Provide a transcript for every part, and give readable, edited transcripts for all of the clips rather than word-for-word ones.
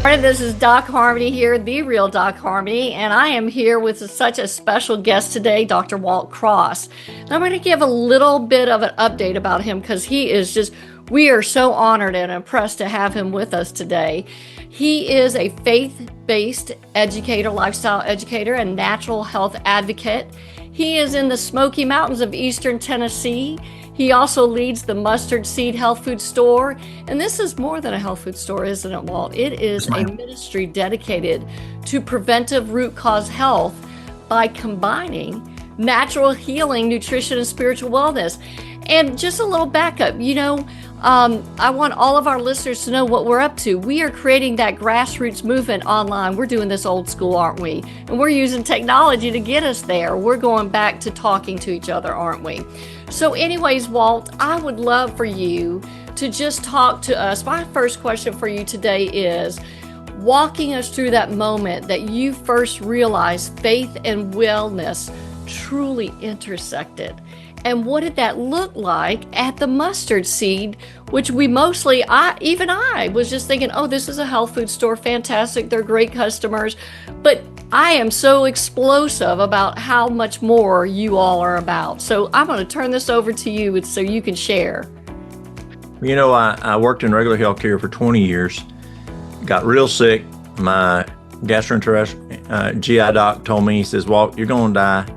This is Doc Harmony here, the real Doc Harmony, and I am here with such a special guest today, Dr. Walt Cross. And I'm going to give a little bit of an update about him because he is just, we are so honored and impressed to have him with us today. He is a faith-based educator, lifestyle educator, and natural health advocate. He is in the Smoky Mountains of Eastern Tennessee. He also leads the Mustard Seed Health Food Store. And this is more than a health food store, isn't it, Walt? It is a ministry dedicated to preventive root cause health by combining natural healing, nutrition, and spiritual wellness. And just a little backup, I want all of our listeners to know what we're up to. We are creating that grassroots movement online. We're doing this old school, aren't we? And we're using technology to get us there. We're going back to talking to each other, aren't we? So anyways, Walt, I would love for you to just talk to us. My first question for you today is walking us through that moment that you first realized faith and wellness truly intersected. And what did that look like at the Mustard Seed, which we mostly, I was just thinking, oh, this is a health food store, fantastic, they're great customers. But I am so explosive about how much more you all are about. So I'm going to turn this over to you so you can share. I worked in regular health care for 20 years, got real sick. My gastroenterologist, GI doc told me, he says, Walt, you're going to die.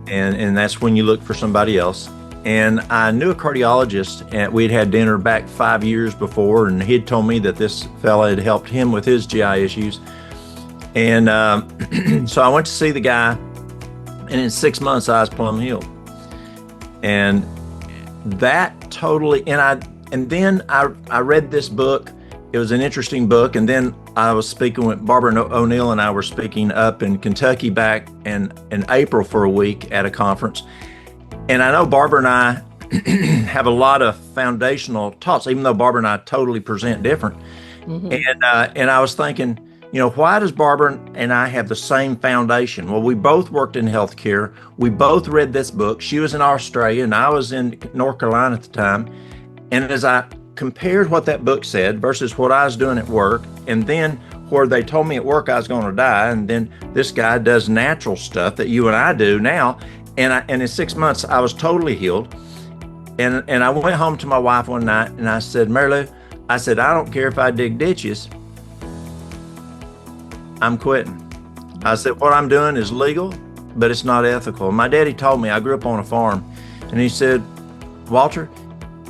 And that's when you look for somebody else. And I knew a cardiologist, and we'd had dinner back 5 years before, and he'd told me that this fella had helped him with his GI issues. And so I went to see the guy, and in 6 months I was plumb healed. And that totally, and then I read this book. It was an interesting book, and then I was speaking with Barbara O'Neill, and I were speaking up in Kentucky back in April for a week at a conference. And I know Barbara and I have a lot of foundational talks, even though Barbara and I totally present different. Mm-hmm. And I was thinking, why does Barbara and I have the same foundation? Well, we both worked in healthcare. We both read this book. She was in Australia, and I was in North Carolina at the time. And as I compared what that book said versus what I was doing at work, and then where they told me at work I was going to die, and then this guy does natural stuff that you and I do now, and in 6 months I was totally healed. And I went home to my wife one night and I said, Mary Lou, I said, I don't care if I dig ditches, I'm quitting. I said, what I'm doing is legal, but it's not ethical. My daddy told me, I grew up on a farm, and he said, Walter,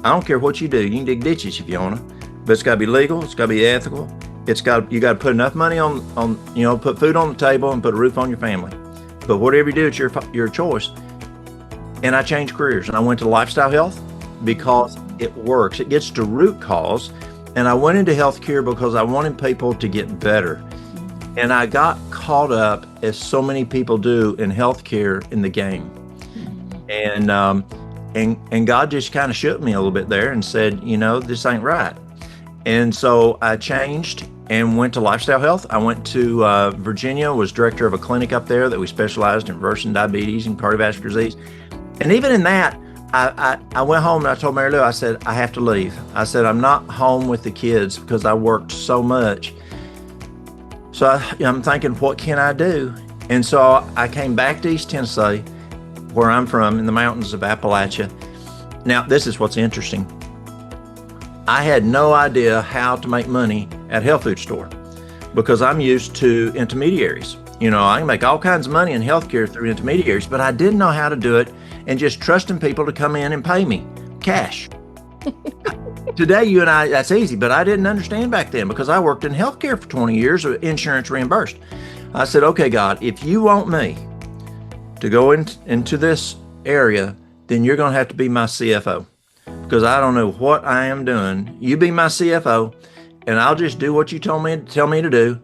I don't care what you do. You can dig ditches if you want to, but it's got to be legal. It's got to be ethical. You got to put enough money on put food on the table and put a roof on your family. But whatever you do, it's your choice. And I changed careers, and I went to lifestyle health because it works. It gets to root cause. And I went into healthcare because I wanted people to get better. And I got caught up, as so many people do in healthcare, in the game. And God just kind of shook me a little bit there and said, this ain't right. And so I changed and went to lifestyle health. I went to Virginia, was director of a clinic up there that we specialized in reversing diabetes and cardiovascular disease. And even in that, I went home and I told Mary Lou, I said, I have to leave. I said, I'm not home with the kids because I worked so much. So I'm thinking, what can I do? And so I came back to East Tennessee, where I'm from, in the mountains of Appalachia. Now, this is what's interesting. I had no idea how to make money at a health food store because I'm used to intermediaries. I can make all kinds of money in healthcare through intermediaries, but I didn't know how to do it and just trusting people to come in and pay me cash. Today, you and I, that's easy, but I didn't understand back then because I worked in healthcare for 20 years, insurance reimbursed. I said, okay, God, if you want me to go into this area, then you're going to have to be my CFO because I don't know what I am doing. You be my CFO, and I'll just do what you tell me to do.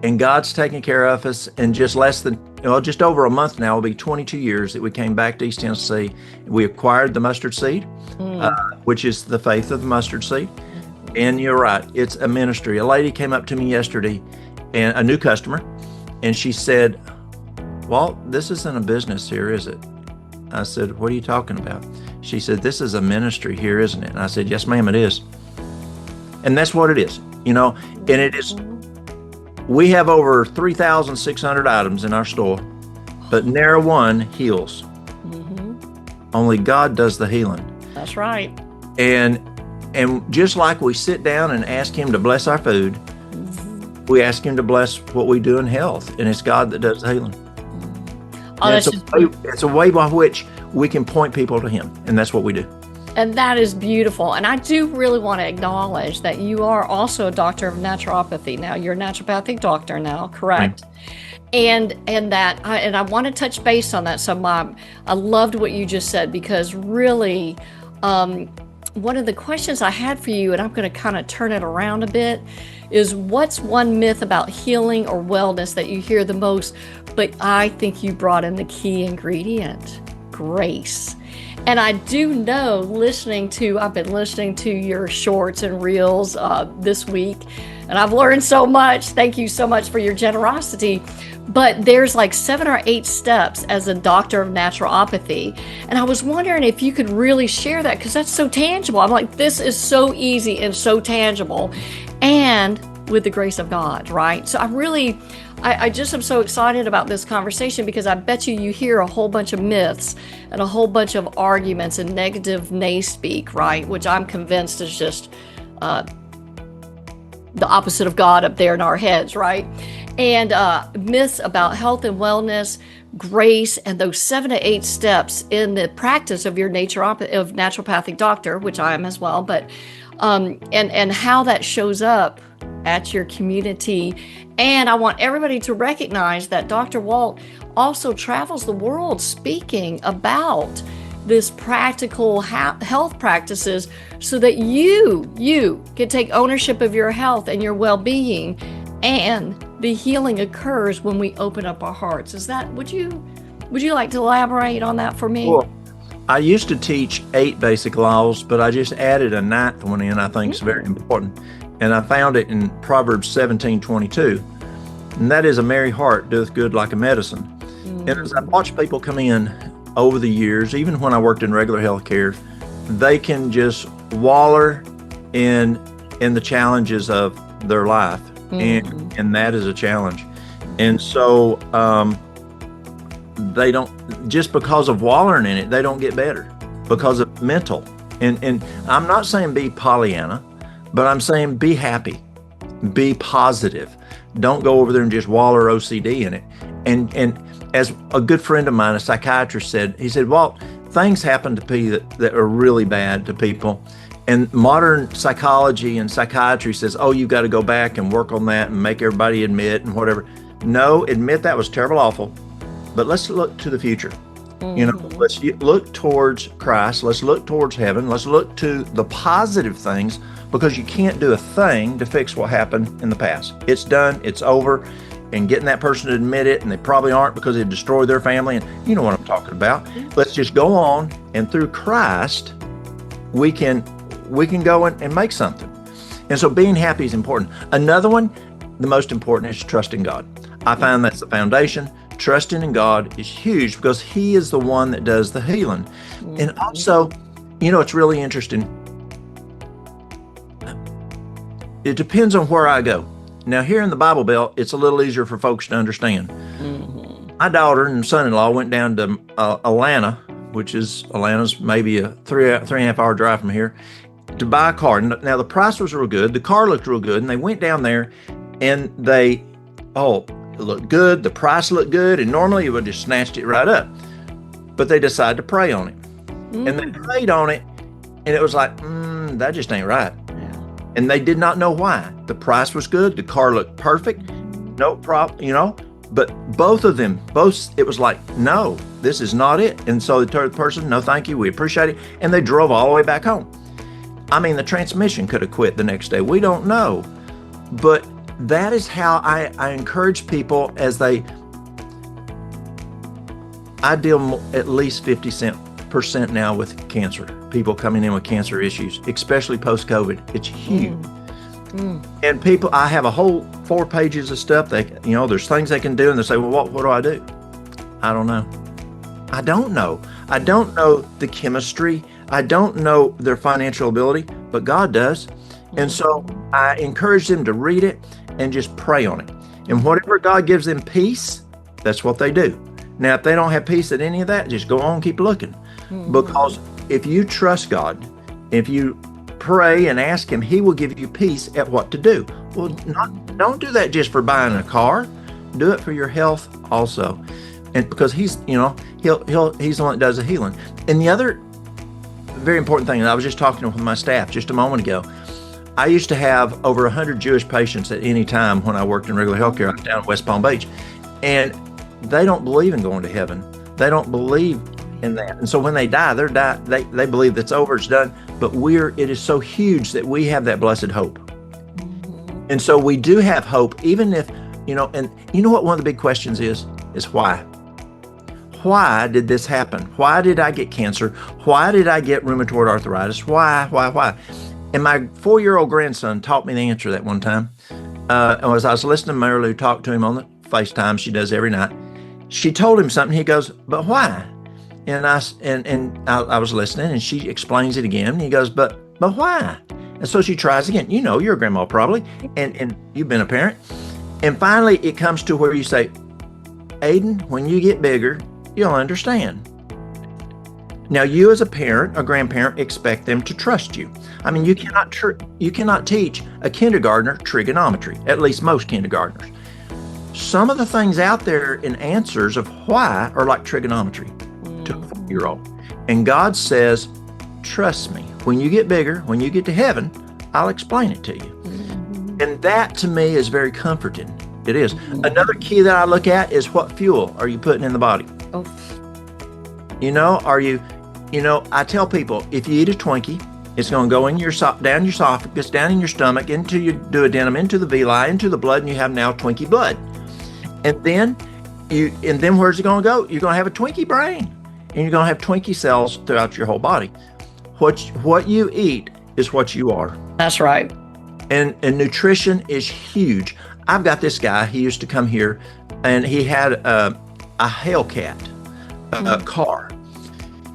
And God's taking care of us. In just just over a month now, it'll be 22 years that we came back to East Tennessee. We acquired the mustard seed, which is the faith of the mustard seed. And you're right, it's a ministry. A lady came up to me yesterday, and a new customer, and she said, Walt, this isn't a business here, is it? I said, what are you talking about? She said, this is a ministry here, isn't it? And I said, yes, ma'am, it is. And that's what it is, and it is We have over 3,600 items in our store, but ne'er one heals. Only God does the healing. That's right. And just like we sit down and ask him to bless our food, we ask him to bless what we do in health, and it's God that does the healing. It's a way by which we can point people to him, and that's what we do. And that is beautiful. And I do really want to acknowledge that you are also a doctor of naturopathy. Now, you're a naturopathic doctor now, correct? And I want to touch base on that. So I loved what you just said, because really, one of the questions I had for you, and I'm going to kind of turn it around a bit, is what's one myth about healing or wellness that you hear the most? But I think you brought in the key ingredient, grace. And I do know, I've been listening to your shorts and reels this week, and I've learned so much. Thank you so much for your generosity. But there's like 7 or 8 steps as a doctor of naturopathy. And I was wondering if you could really share that, because that's so tangible. I'm like, this is so easy and so tangible, and with the grace of God, right? So I just am so excited about this conversation, because I bet you hear a whole bunch of myths and a whole bunch of arguments and negative nay speak, right? Which I'm convinced is just the opposite of God up there in our heads, right? And myths about health and wellness, grace, and those 7 to 8 steps in the practice of your naturopathic doctor, which I am as well, but and how that shows up at your community. And I want everybody to recognize that Dr. Walt also travels the world speaking about this practical health practices, so that you can take ownership of your health and your well-being, and the healing occurs when we open up our hearts. Would you like to elaborate on that for me? Well, I used to teach 8 basic laws, but I just added a 9th one in. I think it's very important. And I found it in Proverbs 17:22. And that is, a merry heart doeth good like a medicine. And as I've watched people come in over the years, even when I worked in regular healthcare, they can just waller in the challenges of their life. And that is a challenge. And so they don't, just because of wallowing in it, they don't get better because of mental. And I'm not saying be Pollyanna, but I'm saying be happy, be positive. Don't go over there and just waller OCD in it. And as a good friend of mine, a psychiatrist, said, he said, Walt, things happen to people that are really bad to people. And modern psychology and psychiatry says, oh, you got to go back and work on that and make everybody admit and whatever. No, admit that was terrible, awful. But let's look to the future. Let's look towards Christ. Let's look towards heaven. Let's look to the positive things, because you can't do a thing to fix what happened in the past. It's done. It's over. And getting that person to admit it, and they probably aren't, because they destroyed their family. And you know what I'm talking about. Let's just go on, and through Christ, we can go and make something. And so being happy is important. Another one, the most important, is trusting God. I find that's the foundation. Trusting in God is huge, because He is the one that does the healing. And also, it's really interesting. It depends on where I go. Now, here in the Bible Belt, it's a little easier for folks to understand. My daughter and son-in-law went down to Atlanta, Atlanta's maybe a 3.5 hour drive from here, to buy a car. Now, the price was real good. The car looked real good. And they went down there, and it looked good. The price looked good. And normally it would have just snatched it right up. But they decided to pray on it. And they prayed on it, and it was like, that just ain't right. And they did not know why. The price was good. The car looked perfect. No problem, But both of them, it was like, no, this is not it. And so they told the person, no, thank you. We appreciate it. And they drove all the way back home. I mean, the transmission could have quit the next day. We don't know. But that is how I encourage people I deal at least 50% now with cancer, people coming in with cancer issues, especially post-COVID. It's huge. And people, I have a whole 4 pages of stuff there's things they can do, and they say, well, what do I do? I don't know. I don't know the chemistry. I don't know their financial ability, but God does. And so I encourage them to read it and just pray on it. And whatever God gives them peace, that's what they do. Now, if they don't have peace at any of that, just go on, keep looking. Because if you trust God, if you pray and ask him, he will give you peace at what to do. Well, don't do that just for buying a car. Do it for your health also. And because he's the one that does the healing. And the other very important thing, and I was just talking with my staff just a moment ago, I used to have over 100 Jewish patients at any time when I worked in regular healthcare. I was down in West Palm Beach, and they don't believe in going to heaven. They don't believe in that. And so when they die, they believe that's over, it's done. But it is so huge that we have that blessed hope. And so we do have hope, even if, and you know what one of the big questions is why? Why did this happen? Why did I get cancer? Why did I get rheumatoid arthritis? Why? And my 4-year-old grandson taught me the answer to that one time. As I was listening to Mary Lou talk to him on the FaceTime she does every night, she told him something. He goes, "But why?" And I was listening, and she explains it again. And he goes, "But why?" And so she tries again. You're a grandma probably, and you've been a parent. And finally, it comes to where you say, "Aiden, when you get bigger, you'll understand." Now, you as a parent, a grandparent, expect them to trust you. I mean, you cannot teach a kindergartner trigonometry, at least most kindergartners. Some of the things out there in answers of why are like trigonometry to a 4-year-old. And God says, trust me, when you get bigger, when you get to heaven, I'll explain it to you. And that to me is very comforting. It is. Another key that I look at is what fuel are you putting in the body? Oh. I tell people, if you eat a Twinkie, it's going to go in down your esophagus, down in your stomach, into your duodenum, into the villi, into the blood, and you have now Twinkie blood. And then where's it going to go? You're going to have a Twinkie brain, and you're going to have Twinkie cells throughout your whole body. What you eat is what you are. That's right. And nutrition is huge. I've got this guy, he used to come here, and he had a Hellcat car.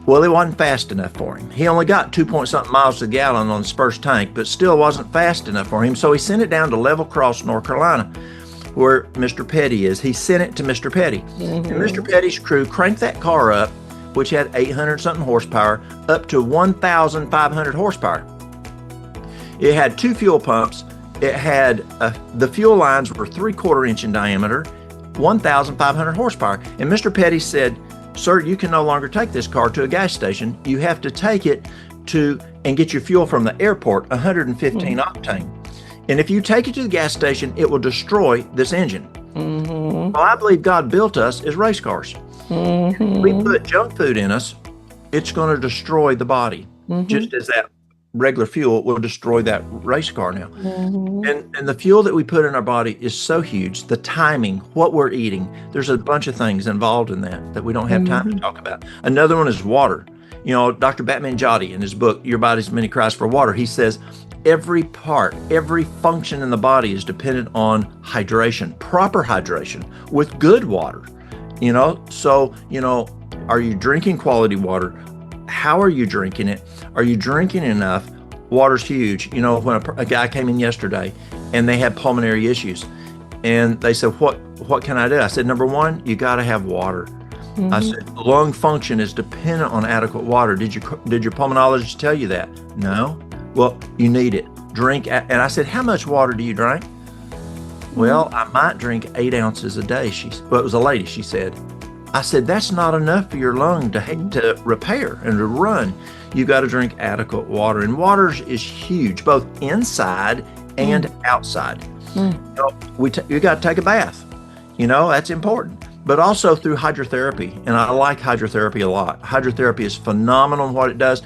Well, it wasn't fast enough for him. He only got 2-point-something miles to the gallon on his first tank, but still wasn't fast enough for him. So he sent it down to Level Cross, North Carolina, where Mr. Petty is. He sent it to Mr. Petty. And Mr. Petty's crew cranked that car up, which had 800-something horsepower, up to 1,500 horsepower. It had 2 fuel pumps. It had, the fuel lines were 3/4 inch in diameter, 1,500 horsepower. And Mr. Petty said, "Sir, you can no longer take this car to a gas station. You have to take it and get your fuel from the airport, 115 octane. And if you take it to the gas station, it will destroy this engine." Well, I believe God built us as race cars. If we put junk food in us, it's going to destroy the body, just as that regular fuel will destroy that race car now. And the fuel that we put in our body is so huge. The timing, what we're eating, there's a bunch of things involved in that we don't have time to talk about. Another one is water. Dr. Batman Jody, in his book, Your Body's Many Cries for Water, he says, every part, every function in the body is dependent on hydration, proper hydration with good water. So, are you drinking quality water? How are you drinking it? Are you drinking enough? Water's huge. When a guy came in yesterday and they had pulmonary issues, and they said, what can I do? I said, number one, you got to have water. I said, lung function is dependent on adequate water. Did your pulmonologist tell you that? No. Well, you need it. Drink. And I said, how much water do you drink? Well, I might drink 8 ounces a day. It was a lady, she said. I said, that's not enough for your lung to repair and to run. You got to drink adequate water. And water is huge, both inside and outside. You got to take a bath. That's important. But also through hydrotherapy. And I like hydrotherapy a lot. Hydrotherapy is phenomenal in what it does.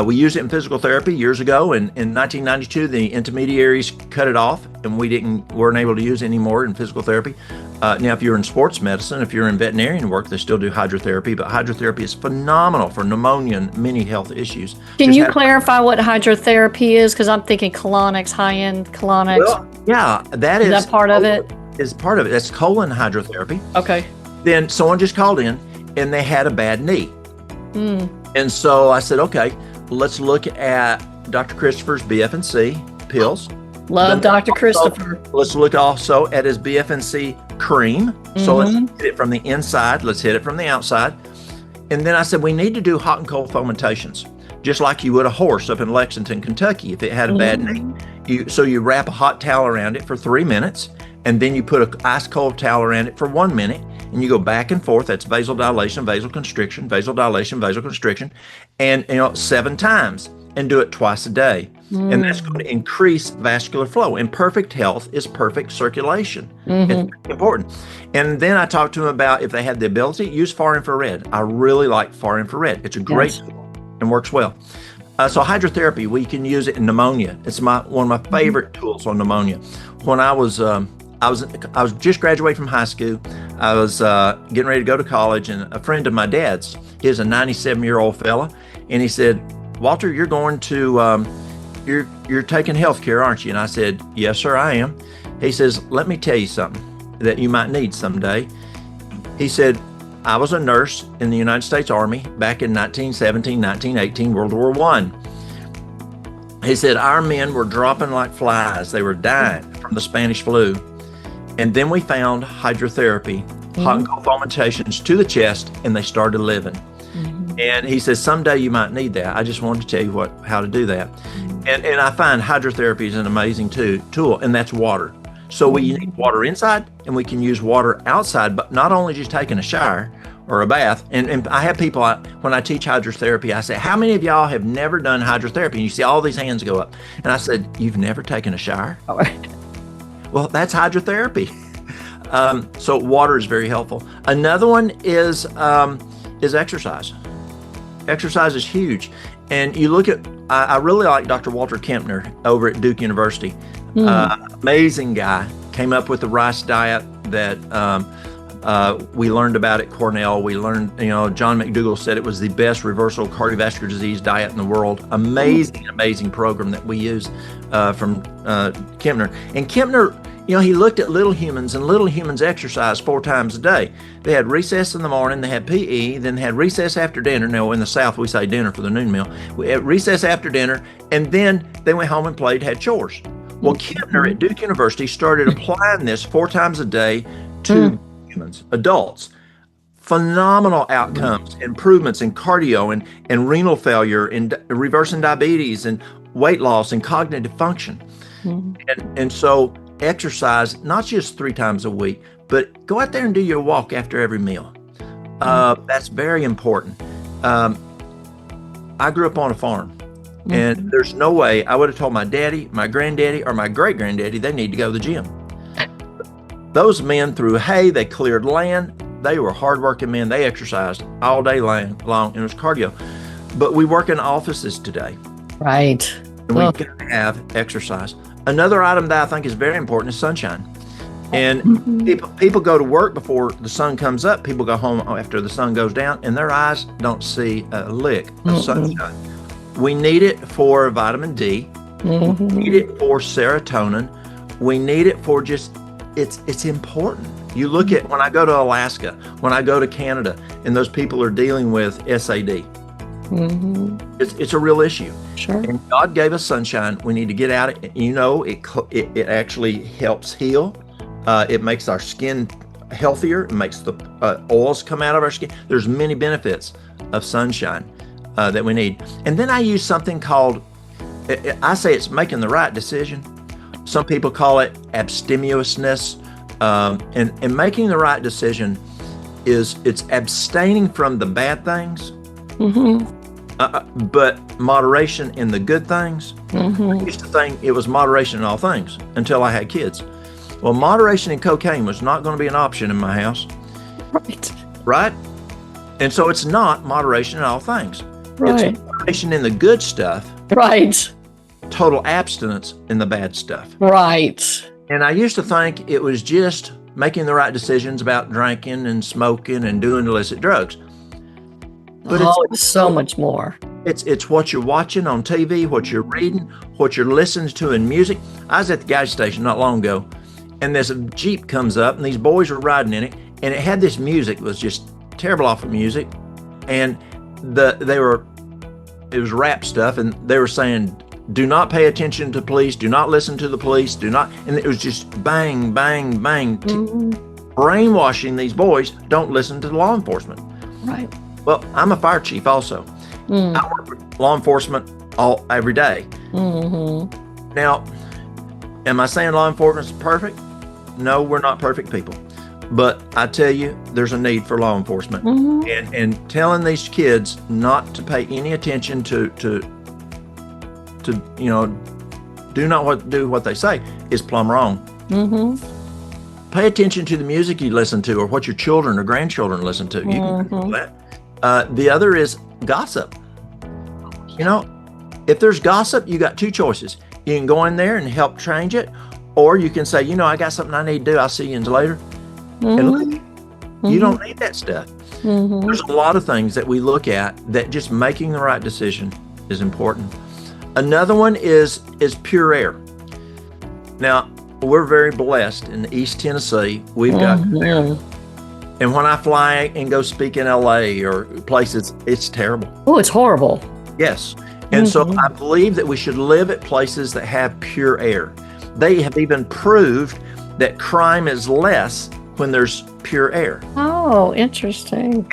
We used it in physical therapy years ago. And in 1992, the intermediaries cut it off, and weren't able to use it anymore in physical therapy. Now, if you're in sports medicine, if you're in veterinarian work, they still do hydrotherapy, but hydrotherapy is phenomenal for pneumonia and many health issues. Can you clarify what hydrotherapy is? Because I'm thinking colonics, high-end colonics. Well, yeah, is that part of it? Is part of it. That's colon hydrotherapy. Okay. Then someone just called in, and they had a bad knee. And so I said, okay, let's look at Dr. Christopher's BF&C pills. Love Dr. Also, Christopher. let's look also at his BFNC cream. So let's hit it from the inside. Let's hit it from the outside. And then I said, we need to do hot and cold fomentations, just like you would a horse up in Lexington, Kentucky, if it had a bad knee. So you wrap a hot towel around it for 3 minutes, and then you put an ice cold towel around it for 1 minute, and you go back and forth. That's vasodilation, vasoconstriction, vasodilation, vasoconstriction, and 7 times, and do it twice a day. And that's going to increase vascular flow. And perfect health is perfect circulation. It's important. And then I talked to them about if they had the ability, use far infrared. I really like far infrared. It's a great tool and works well. So hydrotherapy, we can use it in pneumonia. It's one of my favorite tools on pneumonia. When I was just graduating from high school. I was getting ready to go to college, and a friend of my dad's, he's a 97-year-old fella, and he said, Walter, you're going to, you're taking health care, aren't you? And I said, yes, sir, I am. He says, let me tell you something that you might need someday. He said, I was a nurse in the United States Army back in 1917, 1918, World War I. He said, our men were dropping like flies. They were dying from the Spanish flu. And then we found hydrotherapy, hot and cold fomentations to the chest, and they started living. And he says, someday you might need that. I just wanted to tell you how to do that. And I find hydrotherapy is an amazing tool, and that's water. So we need water inside, and we can use water outside, but not only just taking a shower or a bath. And I have people, when I teach hydrotherapy, I say, how many of y'all have never done hydrotherapy? And you see all these hands go up. And I said, you've never taken a shower? All right. Well, that's hydrotherapy. So water is very helpful. Another one is exercise. Exercise is huge. And you look at, I really like Dr. Walter Kempner over at Duke University. Amazing guy. Came up with the rice diet that we learned about at Cornell. We learned, John McDougall said it was the best reversal cardiovascular disease diet in the world. Amazing program that we use from Kempner. And Kempner, he looked at little humans, and little humans exercise 4 times a day. They had recess in the morning, they had PE, then they had recess after dinner. Now in the South we say dinner for the noon meal. We had recess after dinner, and then they went home and played, had chores. Well, Kempner at Duke University started applying this 4 times a day to humans, adults. Phenomenal outcomes, improvements in cardio and renal failure, and reversing diabetes and weight loss and cognitive function. And so exercise, not just 3 times a week, but go out there and do your walk after every meal. That's very important. I grew up on a farm, and there's no way I would have told my daddy, my granddaddy, or my great-granddaddy they need to go to the gym. Those men threw hay, they cleared land, they were hardworking men, they exercised all day long, and it was cardio. But we work in offices today. Right. And we can have exercise. Another item that I think is very important is sunshine. And people go to work before the sun comes up. People go home after the sun goes down, and their eyes don't see a lick of sunshine. We need it for vitamin D. We need it for serotonin. We need it for it's important. You look at when I go to Alaska, when I go to Canada, and those people are dealing with SAD. It's a real issue. Sure. And God gave us sunshine. We need to get out. It actually helps heal. It makes our skin healthier. It makes the oils come out of our skin. There's many benefits of sunshine that we need. And then I use something called, I say it's making the right decision. Some people call it abstemiousness. And making the right decision it's abstaining from the bad things, but moderation in the good things. I used to think it was moderation in all things until I had kids. Well, moderation in cocaine was not going to be an option in my house. Right? And so it's not moderation in all things. It's moderation in the good stuff. Total abstinence in the bad stuff. And I used to think it was just making the right decisions about drinking and smoking and doing illicit drugs. But it's so much more. It's what you're watching on TV, what you're reading, what you're listening to in music. I was at the gas station not long ago, and there's a Jeep comes up, and these boys were riding in it, and it had this music. It was just terrible awful music, and it was rap stuff, and they were saying do not pay attention to police, do not listen to the police, do not, and it was just bang, bang, bang, brainwashing these boys, don't listen to law enforcement. Right. Well, I'm a fire chief also. I work with law enforcement every day. Now, am I saying law enforcement is perfect? No, we're not perfect people. But I tell you, there's a need for law enforcement. And telling these kids not to pay any attention to you know, do what they say is plumb wrong. Pay attention to the music you listen to or what your children or grandchildren listen to. You can control that. The other is gossip. You know, if there's gossip, you got two choices. You can go in there and help change it, or you can say, you know, I got something I need to do. I'll see you later. And leave. You don't need that stuff. There's a lot of things that we look at that just making the right decision is important. Another one is pure air. Now, we're very blessed in East Tennessee. We've got air. And when I fly and go speak in LA or places, it's terrible. Oh, it's horrible. Yes. And so I believe that we should live at places that have pure air. They have even proved that crime is less when there's pure air. Oh, interesting.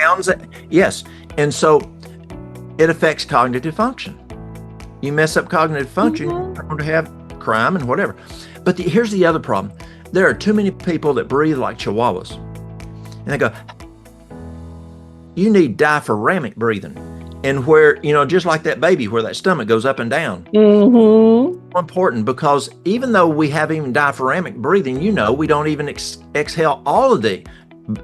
Yes. And so it affects cognitive function. You mess up cognitive function, you're going to have crime and whatever. But here's the other problem. There are too many people that breathe like chihuahuas. And they go, you need diaphragmatic breathing. And where, you know, just like that baby, where that stomach goes up and down. Important, because even though we have even diaphragmatic breathing, you know, we don't even exhale all of the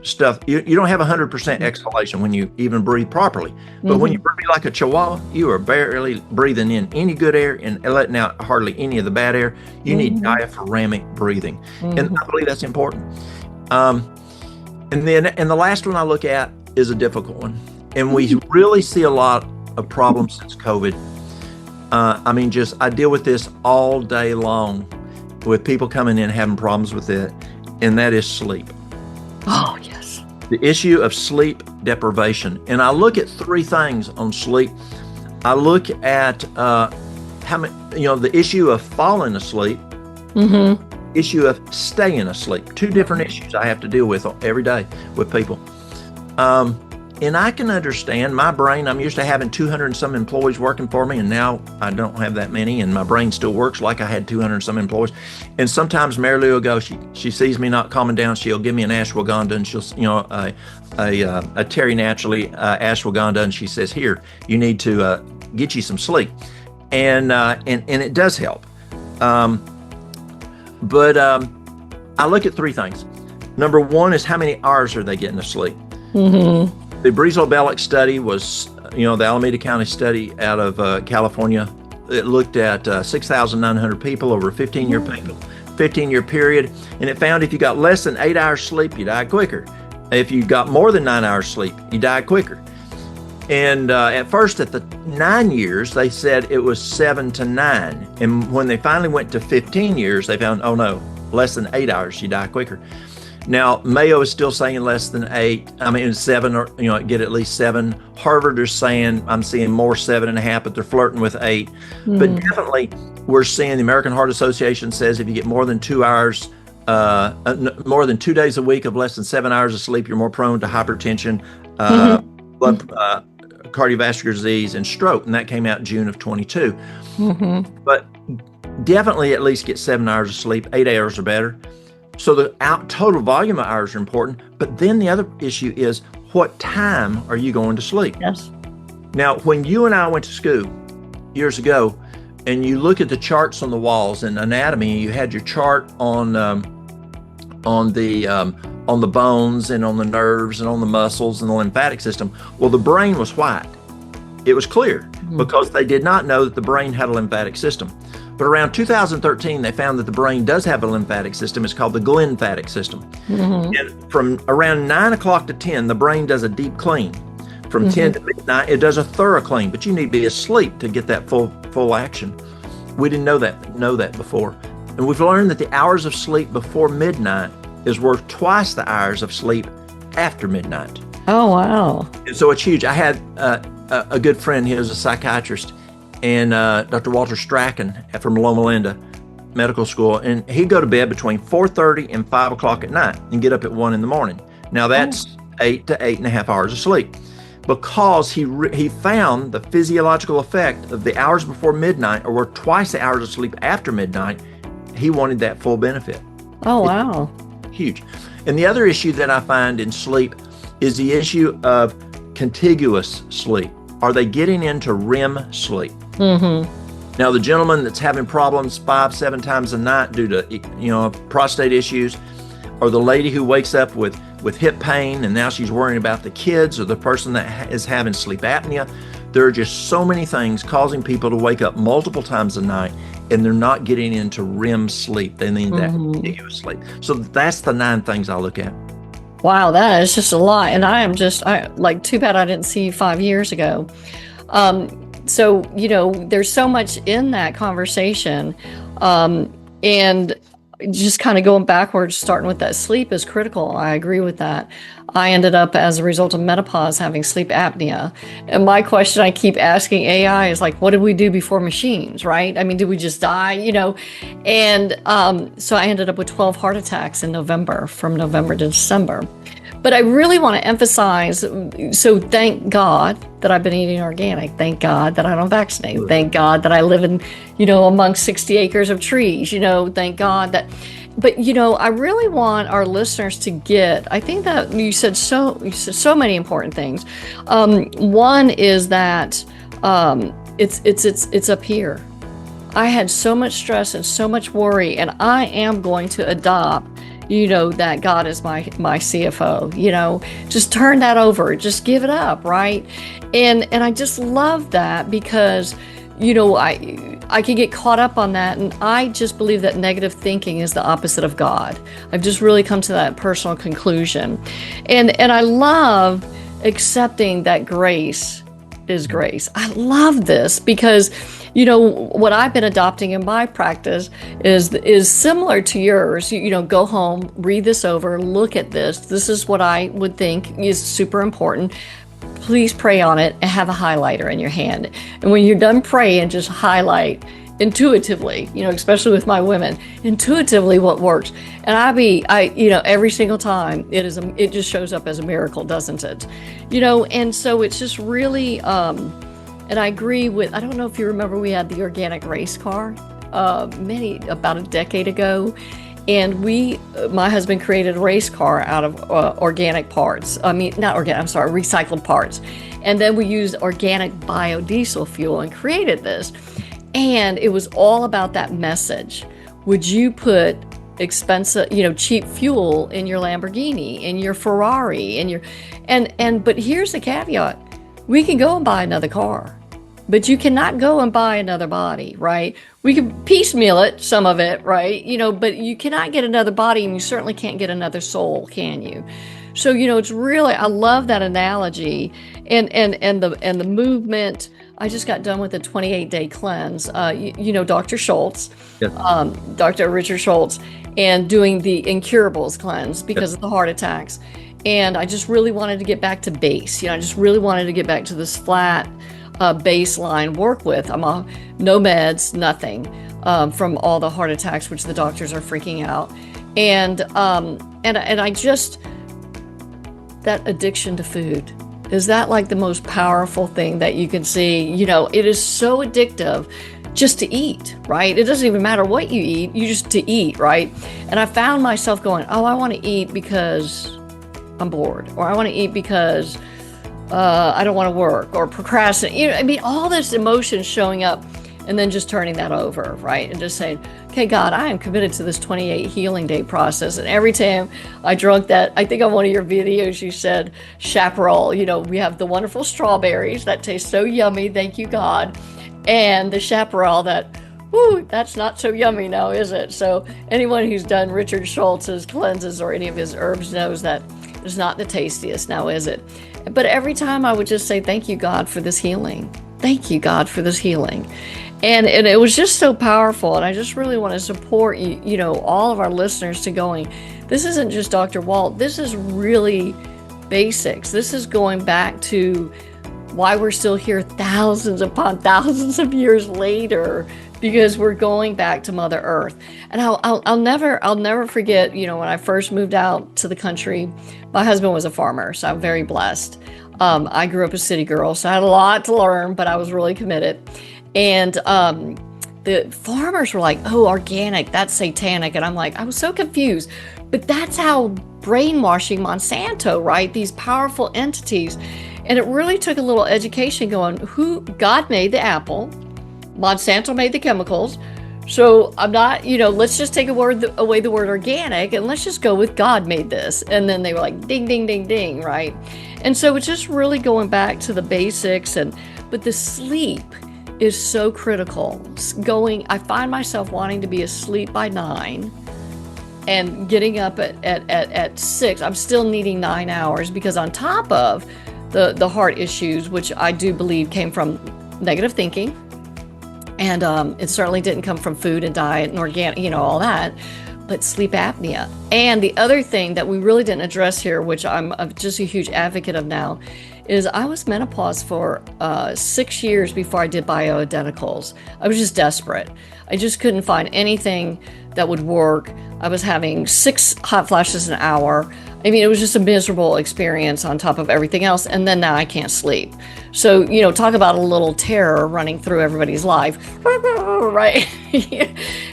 stuff. You don't have 100% exhalation when you even breathe properly. But when you breathe like a chihuahua, you are barely breathing in any good air and letting out hardly any of the bad air. You need diaphragmatic breathing. And I believe that's important. And the last one I look at is a difficult one. And we really see a lot of problems since COVID. I mean, I deal with this all day long with people coming in having problems with it, and that is sleep. Oh, yes. The issue of sleep deprivation. And I look at three things on sleep. I look at the issue of falling asleep, issue of staying asleep. Two different issues I have to deal with every day with people. And I can understand my brain. I'm used to having 200 and some employees working for me, and now I don't have that many, and my brain still works like I had 200 and some employees. And sometimes Mary Lou will go, she sees me not calming down, she'll give me an ashwagandha, and she'll, you know, a Terry Naturally ashwagandha, and she says, here, you need to get you some sleep. And it does help. But I look at three things. Number one is how many hours are they getting of sleep? The Breezel-Belloc study was, you know, the Alameda County study out of California. It looked at 6,900 people over a 15-year period, and it found if you got less than 8 hours sleep, you died quicker. If you got more than 9 hours sleep, you died quicker. And at first, at the 9 years, they said it was 7 to 9. And when they finally went to 15 years, they found, oh no, less than 8 hours, you die quicker. Now, Mayo is still saying less than 8. I mean, 7, or, you know, get at least 7. Harvard is saying, I'm seeing more 7.5, but they're flirting with 8. But definitely, we're seeing the American Heart Association says if you get more than 2 hours, more than 2 days a week of less than 7 hours of sleep, you're more prone to hypertension, cardiovascular disease, and stroke. And that came out in June of 22. But definitely at least get 7 hours of sleep. 8 hours or better. So the total volume of hours are important, but then the other issue is what time are you going to sleep? Yes. Now, when you and I went to school years ago, and you look at the charts on the walls in anatomy, you had your chart on the bones and on the nerves and on the muscles and the lymphatic system. Well, the brain was white. It was clear because they did not know that the brain had a lymphatic system. But around 2013, they found that the brain does have a lymphatic system. It's called the glymphatic system. And from around 9 o'clock to 10, the brain does a deep clean. From 10 to midnight, it does a thorough clean, but you need to be asleep to get that full action. We didn't know that before. And we've learned that the hours of sleep before midnight is worth twice the hours of sleep after midnight. Oh, wow. And so it's huge. I had a good friend, he was a psychiatrist, and Dr. Walter Strachan from Loma Linda Medical School, and he'd go to bed between 4:30 and 5 o'clock at night and get up at 1 in the morning. Now that's 8 to 8.5 hours of sleep, because he found the physiological effect of the hours before midnight, or twice the hours of sleep after midnight. He wanted that full benefit. Oh, wow. Huge. And the other issue that I find in sleep is the issue of contiguous sleep. Are they getting into REM sleep? Mm-hmm. Now, the gentleman that's having problems 5-7 times a night due to, prostate issues, or the lady who wakes up with hip pain and now she's worrying about the kids, or the person that is having sleep apnea, there are just so many things causing people to wake up multiple times a night, and they're not getting into REM sleep. They need that contiguous sleep. So that's the 9 things I look at. Wow, that is just a lot. And too bad I didn't see you 5 years ago. So, there's so much in that conversation. And just kind of going backwards, starting with that sleep is critical. I agree with that. I ended up, as a result of menopause, having sleep apnea. And my question I keep asking AI is like, what did we do before machines, right? I mean, did we just die, And so I ended up with 12 heart attacks in November, from November to December. But I really want to emphasize, so thank God that I've been eating organic. Thank God that I don't vaccinate. Thank God that I live in, amongst 60 acres of trees, thank God that. But, I really want our listeners to get, I think that you said so many important things. One is that it's up here. I had so much stress and so much worry, and I am going to adopt that God is my CFO, just turn that over, just give it up, right? And I just love that, because, I can get caught up on that. And I just believe that negative thinking is the opposite of God. I've just really come to that personal conclusion. And I love accepting that grace is grace. I love this, because what I've been adopting in my practice is similar to yours. Go home, read this over, look at this. This is what I would think is super important. Please pray on it and have a highlighter in your hand. And when you're done praying, just highlight intuitively, especially with my women, intuitively what works. And every single time it just shows up as a miracle, doesn't it? And so it's just really, and I agree with, I don't know if you remember, we had the organic race car about a decade ago. And my husband created a race car out of organic parts. Recycled parts. And then we used organic biodiesel fuel and created this. And it was all about that message. Would you put expensive, cheap fuel in your Lamborghini, in your Ferrari, but here's the caveat. We can go and buy another car, but you cannot go and buy another body, right? We can piecemeal it, some of it, right? But you cannot get another body, and you certainly can't get another soul, can you? So, it's really, I love that analogy, and the movement. I just got done with a 28-day cleanse. Dr. Schultz, Yes. Dr. Richard Schultz, and doing the incurables cleanse because of the heart attacks. And I just really wanted to get back to base. I just really wanted to get back to this flat baseline work with. I'm on no meds, nothing, from all the heart attacks, which the doctors are freaking out. And I just, that addiction to food, is that like the most powerful thing that you can see? It is so addictive just to eat, right? It doesn't even matter what you eat, you just to eat, right? And I found myself going, I want to eat because I'm bored, or I want to eat because I don't want to work, or procrastinate. All this emotion showing up, and then just turning that over, right? And just saying, okay, God, I am committed to this 28 healing day process. And every time I drank that, I think on one of your videos, you said chaparral, we have the wonderful strawberries that taste so yummy. Thank you, God. And the chaparral that's not so yummy now, is it? So anyone who's done Richard Schultz's cleanses or any of his herbs knows that it's not the tastiest now, is it? But every time I would just say, thank you, God, for this healing. Thank you, God, for this healing. And it was just so powerful. And I just really want to support all of our listeners to going, this isn't just Dr. Walt. This is really basics. This is going back to why we're still here thousands upon thousands of years later, because we're going back to Mother Earth. And I'll never forget, when I first moved out to the country, my husband was a farmer, so I'm very blessed. I grew up a city girl, so I had a lot to learn, but I was really committed. And the farmers were like, "Oh, organic, that's satanic." And I'm like, I was so confused. But that's how brainwashing Monsanto, right? These powerful entities. And it really took a little education going, God made the apple, Monsanto made the chemicals. So I'm not, let's just take away the word organic and let's just go with God made this. And then they were like, ding, ding, ding, ding, right? And so it's just really going back to the basics. But the sleep is so critical. I find myself wanting to be asleep by 9 and getting up at 6. I'm still needing 9 hours because on top of the heart issues, which I do believe came from negative thinking, and it certainly didn't come from food and diet and organic, all that, but sleep apnea. And the other thing that we really didn't address here, which I'm just a huge advocate of now, is I was menopause for 6 years before I did bioidenticals. I was just desperate. I just couldn't find anything that would work. I was having 6 hot flashes an hour. I mean, it was just a miserable experience on top of everything else. And then now I can't sleep. So, talk about a little terror running through everybody's life, right?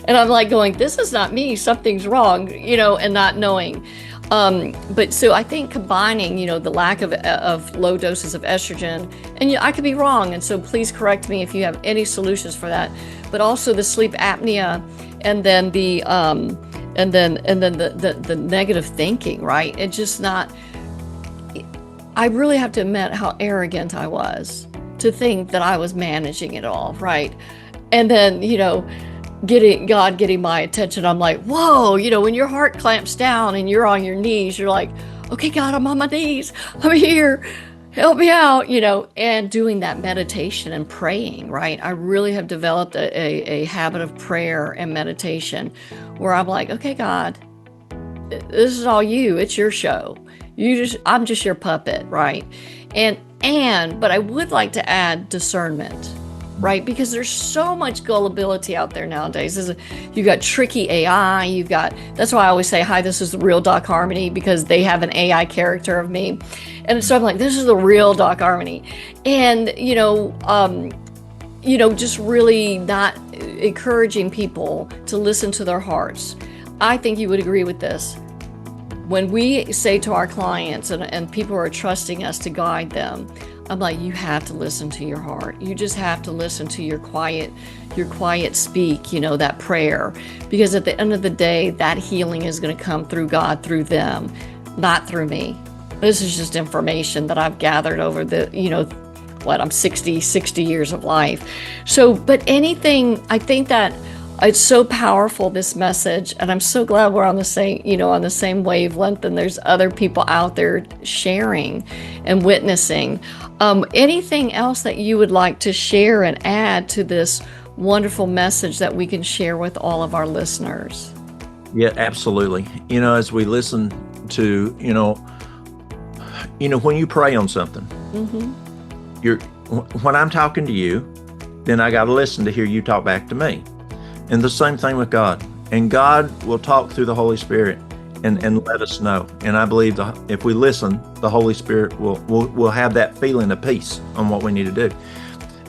And I'm like going, this is not me, something's wrong, and not knowing. But so I think combining, the lack of low doses of estrogen, and I could be wrong. And so please correct me if you have any solutions for that, but also the sleep apnea and then the negative thinking, right? It's just not, I really have to admit how arrogant I was to think that I was managing it all, right? And then, getting my attention, I'm like, whoa, when your heart clamps down and you're on your knees, you're like, okay, God, I'm on my knees. I'm here. Help me out, and doing that meditation and praying, right? I really have developed a habit of prayer and meditation where I'm like, okay, God, this is all you. It's your show. I'm just your puppet, right? But I would like to add discernment, right? Because there's so much gullibility out there nowadays. You've got tricky AI, that's why I always say, hi, this is the real Doc Harmony, because they have an AI character of me. And so I'm like, this is the real Doc Harmony. And, just really not encouraging people to listen to their hearts. I think you would agree with this. When we say to our clients and people are trusting us to guide them, I'm like, you have to listen to your heart. You just have to listen to your quiet speak, that prayer. Because at the end of the day, that healing is going to come through God, through them, not through me. This is just information that I've gathered over I'm 60 years of life. So, but anything, I think that it's so powerful, this message, and I'm so glad we're on the same wavelength, and there's other people out there sharing and witnessing. Anything else that you would like to share and add to this wonderful message that we can share with all of our listeners? Yeah, absolutely. As we listen to, when you pray on something, when I'm talking to you, then I got to listen to hear you talk back to me. And the same thing with God. And God will talk through the Holy Spirit and let us know. And I believe if we listen, the Holy Spirit will have that feeling of peace on what we need to do.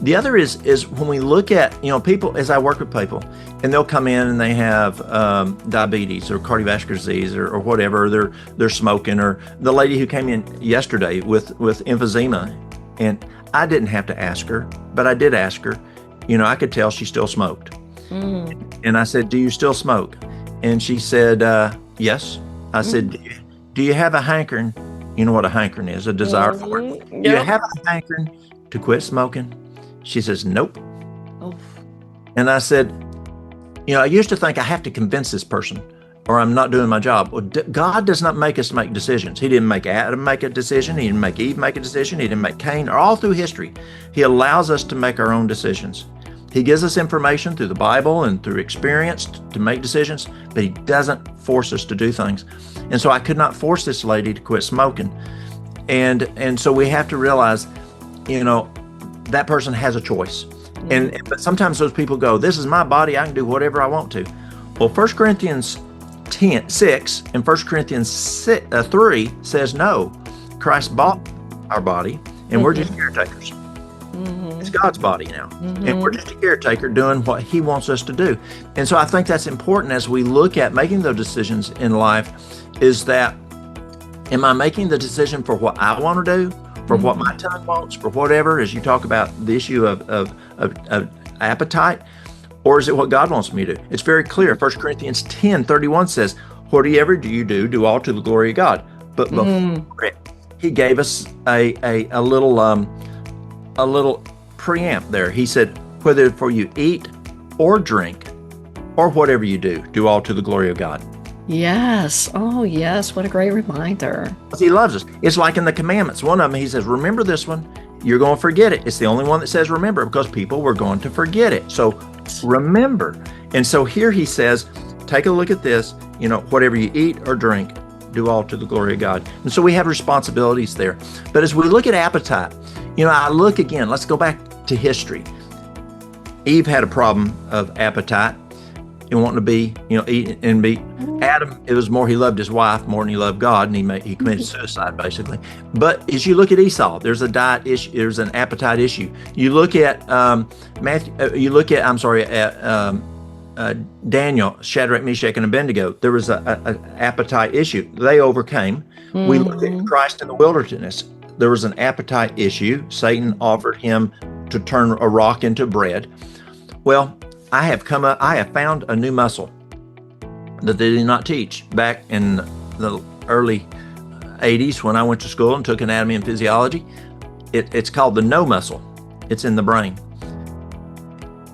The other is when we look at, people, as I work with people, and they'll come in and they have diabetes or cardiovascular disease or whatever, they're smoking, or the lady who came in yesterday with emphysema, and I didn't have to ask her, but I did ask her. I could tell she still smoked. And I said, do you still smoke? And she said, yes. I said, do you have a hankering? You know what a hankering is, a desire for it. Yep. Do you have a hankering to quit smoking? She says, nope. Oh. And I said, I used to think I have to convince this person or I'm not doing my job. Well, God does not make us make decisions. He didn't make Adam make a decision. He didn't make Eve make a decision. He didn't make Cain, or all through history. He allows us to make our own decisions. He gives us information through the Bible and through experience to make decisions, but he doesn't force us to do things. And so I could not force this lady to quit smoking. And so we have to realize that person has a choice. But sometimes those people go, this is my body, I can do whatever I want to. Well, 1 Corinthians 6 and 1 Corinthians 3 says no. Christ bought our body, and we're just caretakers. It's God's body now, and we're just a caretaker doing what He wants us to do. And so I think that's important as we look at making those decisions in life, is that, am I making the decision for what I want to do, for what my tongue wants, for whatever, as you talk about the issue of appetite, or is it what God wants me to do? It's very clear. 1 Corinthians 10:31 says, whatever you do all to the glory of God. But before it, He gave us a little preamp there. He said, whether for you eat or drink or whatever you do all to the glory of God. Yes. Oh, yes. What a great reminder. He loves us. It's like in the commandments. One of them, He says, remember this one. You're going to forget it. It's the only one that says remember, because people were going to forget it. So remember. And so here He says, take a look at this, whatever you eat or drink, do all to the glory of God. And so we have responsibilities there. But as we look at appetite, I look again, let's go back to history. Eve had a problem of appetite and wanting to be, eat and be. Adam, it was more he loved his wife more than he loved God, and he committed suicide basically. But as you look at Esau, there's a diet issue, there's an appetite issue. You look at Daniel, Shadrach, Meshach, and Abednego. There was an appetite issue. They overcame. We look at Christ in the wilderness. There was an appetite issue. Satan offered him to turn a rock into bread. Well, I have found a new muscle that they did not teach back in the early 80s when I went to school and took anatomy and physiology. It's called the no muscle. It's in the brain.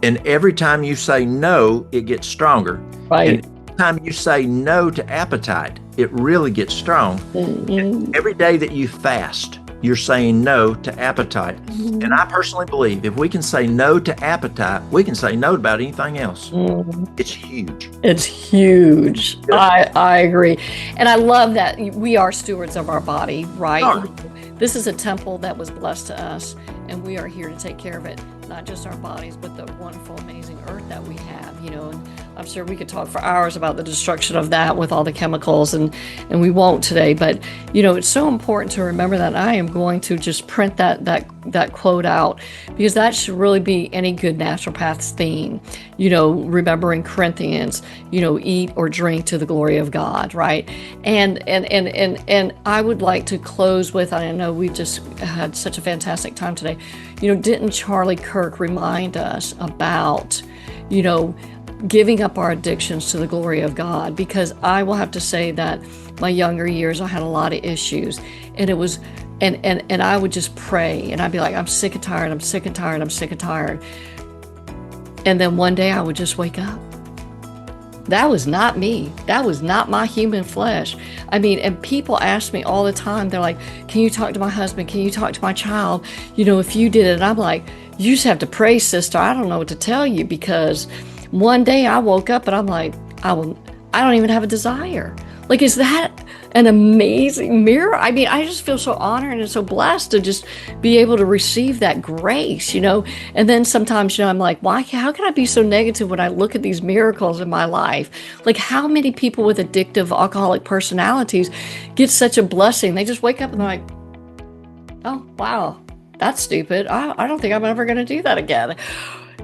And every time you say no, it gets stronger. Right. And every time you say no to appetite, it really gets strong. And every day that you fast, you're saying no to appetite. And I personally believe if we can say no to appetite, we can say no about anything else. It's huge. It's huge. I agree. And I love that we are stewards of our body, right? Oh. This is a temple that was blessed to us, and we are here to take care of it. Not just our bodies, but the wonderful, amazing earth that we have, and I'm sure we could talk for hours about the destruction of that with all the chemicals, and we won't today, but it's so important to remember that. I am going to just print that quote out, because that should really be any good naturopath's theme, remembering Corinthians, eat or drink to the glory of God, right? And I would like to close with, I know we've just had such a fantastic time today, didn't Charlie Kirk remind us about, giving up our addictions to the glory of God? Because I will have to say that my younger years, I had a lot of issues, and it was, and I would just pray, and I'd be like, I'm sick and tired, I'm sick and tired, I'm sick and tired. And then one day I would just wake up. That was not me. That was not my human flesh. And people ask me all the time, they're like, can you talk to my husband? Can you talk to my child? If you did it. And I'm like, you just have to pray, sister. I don't know what to tell you, because one day I woke up and I'm like, I don't even have a desire. Like, is that an amazing mirror? I just feel so honored and so blessed to just be able to receive that grace, And then sometimes, I'm like, how can I be so negative when I look at these miracles in my life? Like, how many people with addictive alcoholic personalities get such a blessing? They just wake up and they're like, oh, wow, that's stupid. I don't think I'm ever going to do that again.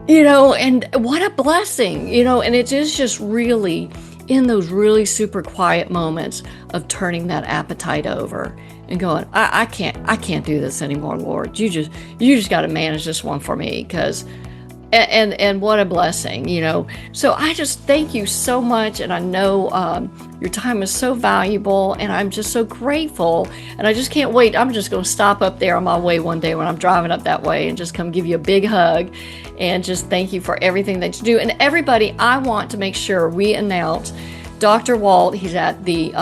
And what a blessing, and it is just really in those really super quiet moments of turning that appetite over and going, I can't do this anymore, Lord. You just got to manage this one for me, because, and what a blessing, So I just thank you so much, and I know your time is so valuable, and I'm just so grateful, and I just can't wait. I'm just going to stop up there on my way one day when I'm driving up that way and just come give you a big hug and just thank you for everything that you do. And everybody, I want to make sure we announce Dr. Walt. He's at the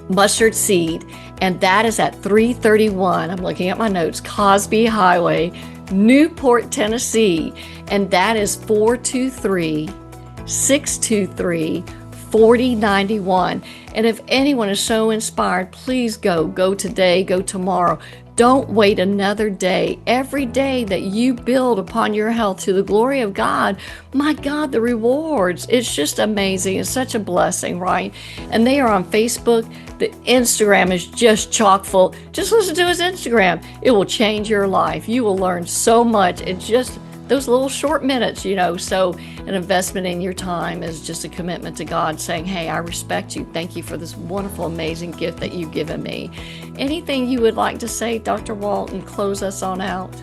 Mustard Seed, and that is at 331, I'm looking at my notes, Cosby Highway, Newport, Tennessee, and that is 423-623-4091. And if anyone is so inspired, please go today, go tomorrow. Don't wait another day. Every day that you build upon your health to the glory of God, my God, the rewards, it's just amazing. It's such a blessing, right? And they are on Facebook. The Instagram is just chock full. Just listen to his Instagram. It will change your life. You will learn so much in just those little short minutes, So an investment in your time is just a commitment to God, saying, hey, I respect you. Thank you for this wonderful, amazing gift that you've given me. Anything you would like to say, Dr. Walt, and close us on out?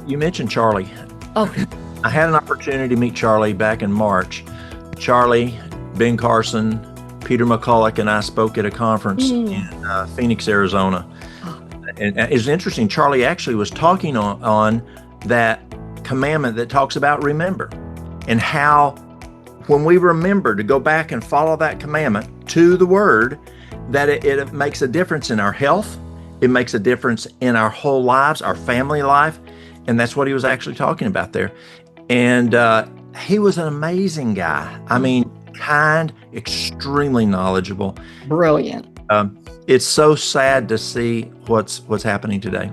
You mentioned Charlie. Oh, I had an opportunity to meet Charlie back in March. Charlie, Ben Carson, Peter McCulloch, and I spoke at a conference in Phoenix, Arizona. And it's interesting, Charlie actually was talking on that commandment that talks about remember, and how when we remember to go back and follow that commandment to the word, that it makes a difference in our health. It makes a difference in our whole lives, our family life. And that's what he was actually talking about there. And he was an amazing guy. I mean, kind, extremely knowledgeable. Brilliant. It's so sad to see what's happening today.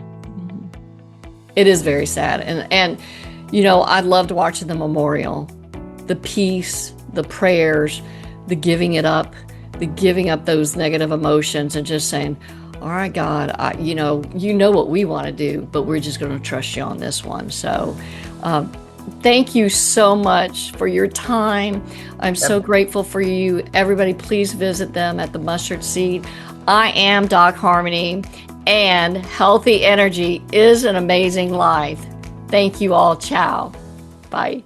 It is very sad. And I loved watching the memorial, the peace, the prayers, the giving up those negative emotions and just saying, all right, God, you know what we want to do, but we're just going to trust you on this one. So thank you so much for your time. I'm so grateful for you. Everybody, please visit them at the Mustard Seed. I am Doc Harmony, and healthy energy is an amazing life. Thank you all. Ciao. Bye.